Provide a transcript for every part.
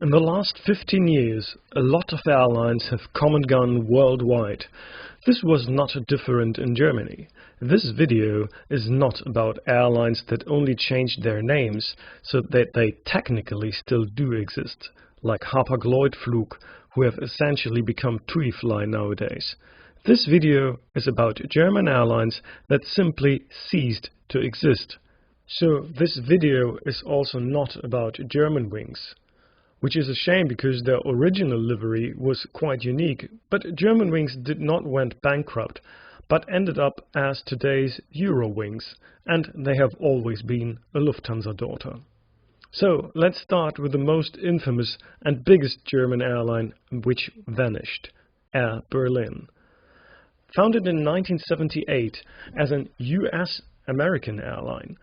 In the last 15 years, a lot of airlines have come and gone worldwide. This was not different in Germany. This video is not about airlines that only changed their names so that they technically still do exist, like Hapag-Lloyd-Flug, who have essentially become TUI-Fly nowadays. This video is about German airlines that simply ceased to exist. So this video is also not about Germanwings, which is a shame because their original livery was quite unique, but Germanwings did not went bankrupt, but ended up as today's Eurowings, and they have always been a Lufthansa daughter. So let's start with the most infamous and biggest German airline which vanished, Air Berlin. Founded in 1978 as an US-American airline,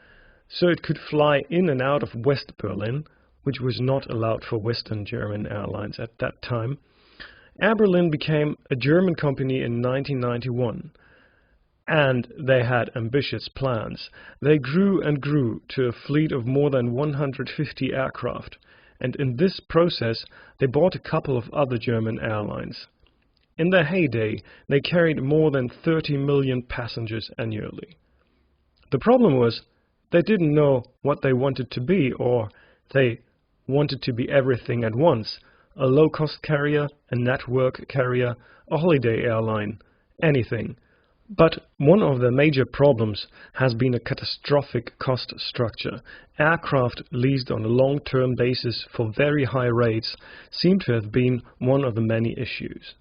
so it could fly in and out of West Berlin, which was not allowed for Western German airlines at that time. Air Berlin became a German company in 1991, and they had ambitious plans. They grew and grew to a fleet of more than 150 aircraft, and in this process they bought a couple of other German airlines. In their heyday, they carried more than 30 million passengers annually. The problem was, they didn't know what they wanted to be, or they wanted to be everything at once: a low-cost carrier, a network carrier, a holiday airline, anything. But one of the major problems has been a catastrophic cost structure. Aircraft leased on a long-term basis for very high rates seem to have been one of the many issues.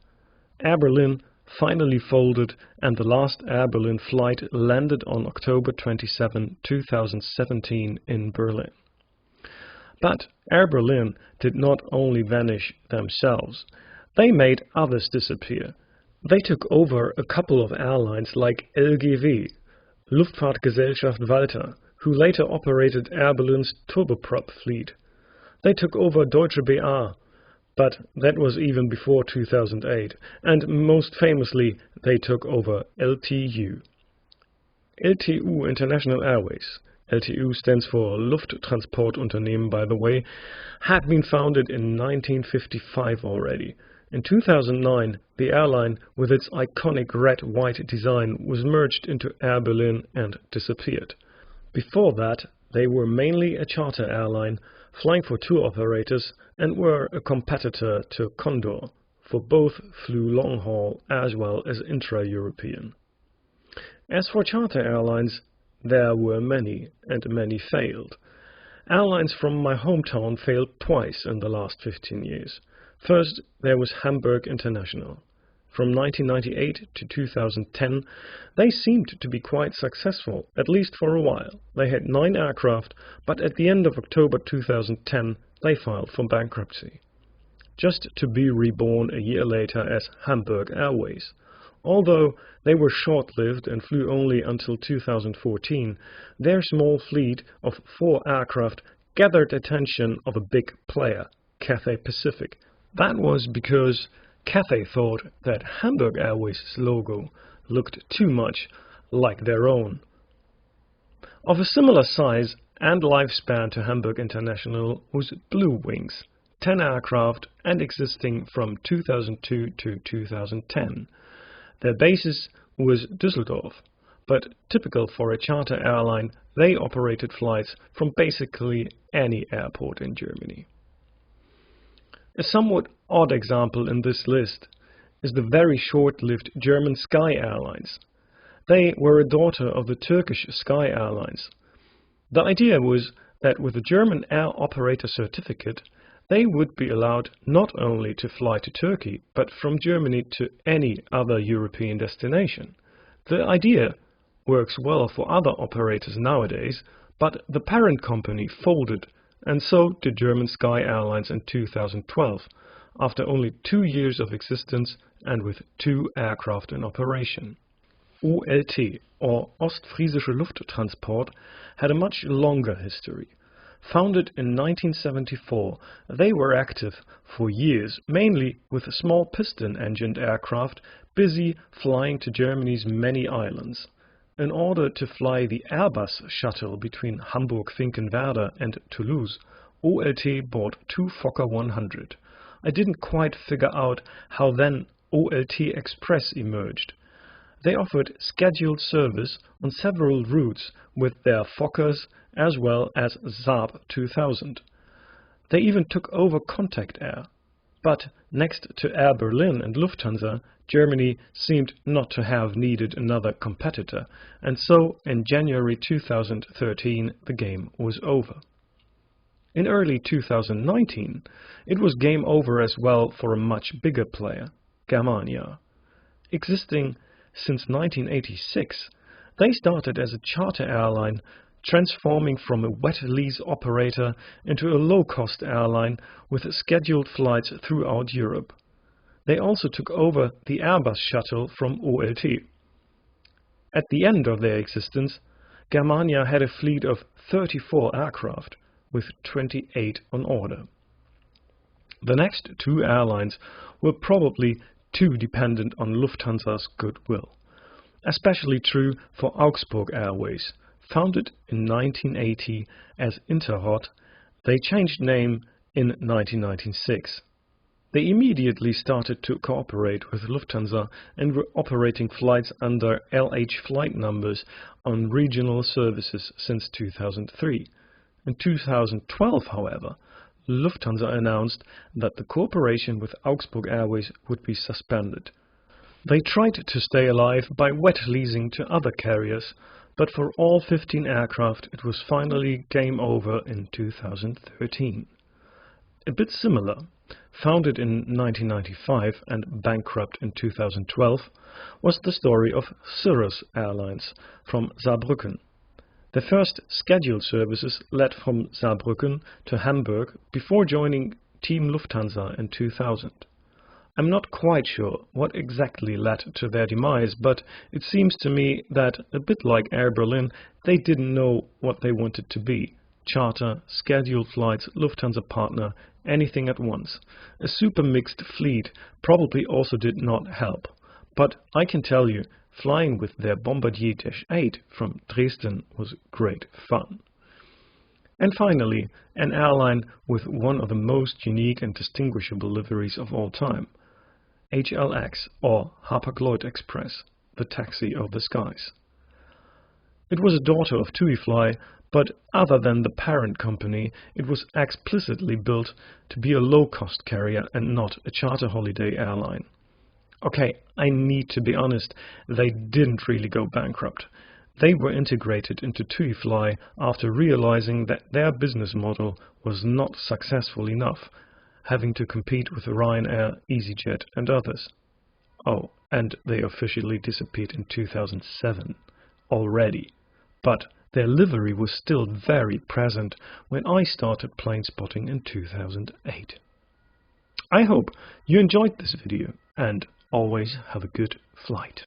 Air Berlin finally folded, and the last Air Berlin flight landed on October 27, 2017 in Berlin. But Air Berlin did not only vanish themselves, they made others disappear. They took over a couple of airlines like LGW, Luftfahrtgesellschaft Walter, who later operated Air Berlin's turboprop fleet. They took over Deutsche BA, but that was even before 2008, and most famously they took over LTU. LTU International Airways, LTU stands for Lufttransportunternehmen, by the way, had been founded in 1955 already. In 2009, the airline, with its iconic red-white design, was merged into Air Berlin and disappeared. Before that, they were mainly a charter airline, flying for tour operators, and were a competitor to Condor, for both flew long-haul as well as intra-European. As for charter airlines, there were many, and many failed. Airlines from my hometown failed twice in the last 15 years. First, there was Hamburg International. From 1998 to 2010, they seemed to be quite successful, at least for a while. They had 9 aircraft, but at the end of October 2010, they filed for bankruptcy, just to be reborn a year later as Hamburg Airways. Although they were short-lived and flew only until 2014, their small fleet of 4 aircraft gathered attention of a big player, Cathay Pacific. That was because Cathay thought that Hamburg Airways' logo looked too much like their own. Of a similar size and lifespan to Hamburg International was Blue Wings, 10 aircraft and existing from 2002 to 2010. Their basis was Düsseldorf, but typical for a charter airline, they operated flights from basically any airport in Germany. A somewhat odd example in this list is the very short-lived German Sky Airlines. They were a daughter of the Turkish Sky Airlines. The idea was that with a German air operator certificate, they would be allowed not only to fly to Turkey, but from Germany to any other European destination. The idea works well for other operators nowadays, but the parent company folded, and so did German Sky Airlines in 2012, after only 2 years of existence and with 2 aircraft in operation. OLT, or Ostfriesische Lufttransport, had a much longer history. Founded in 1974, they were active for years, mainly with small piston-engined aircraft busy flying to Germany's many islands. In order to fly the Airbus shuttle between Hamburg-Finkenwerder and Toulouse, OLT bought two Fokker 100. I didn't quite figure out how then OLT Express emerged. They offered scheduled service on several routes with their Fokkers as well as Saab 2000. They even took over Contact Air. But next to Air Berlin and Lufthansa, Germany seemed not to have needed another competitor, and so in January 2013 the game was over. In early 2019, it was game over as well for a much bigger player, Germania. Existing since 1986, they started as a charter airline, transforming from a wet lease operator into a low-cost airline with scheduled flights throughout Europe. They also took over the Airbus shuttle from OLT. At the end of their existence, Germania had a fleet of 34 aircraft, with 28 on order. The next two airlines were probably too dependent on Lufthansa's goodwill. Especially true for Augsburg Airways. Founded in 1980 as Interhot, they changed name in 1996. They immediately started to cooperate with Lufthansa and were operating flights under LH flight numbers on regional services since 2003. In 2012, however, Lufthansa announced that the cooperation with Augsburg Airways would be suspended. They tried to stay alive by wet leasing to other carriers, but for all 15 aircraft it was finally game over in 2013. A bit similar, founded in 1995 and bankrupt in 2012, was the story of Cirrus Airlines from Saarbrücken. The first scheduled services led from Saarbrücken to Hamburg before joining Team Lufthansa in 2000. I'm not quite sure what exactly led to their demise, but it seems to me that, a bit like Air Berlin, they didn't know what they wanted to be. Charter, scheduled flights, Lufthansa partner, anything at once. A super mixed fleet probably also did not help. But I can tell you, flying with their Bombardier Dash 8 from Dresden was great fun. And finally, an airline with one of the most unique and distinguishable liveries of all time. HLX, or Hapag-Lloyd Express, the taxi of the skies. It was a daughter of TUIfly, but other than the parent company, it was explicitly built to be a low-cost carrier and not a charter holiday airline. Okay, I need to be honest, they didn't really go bankrupt. They were integrated into TUIfly after realizing that their business model was not successful enough, having to compete with Ryanair, EasyJet and others. Oh, and they officially disappeared in 2007 already. But their livery was still very present when I started plane spotting in 2008. I hope you enjoyed this video and always have a good flight.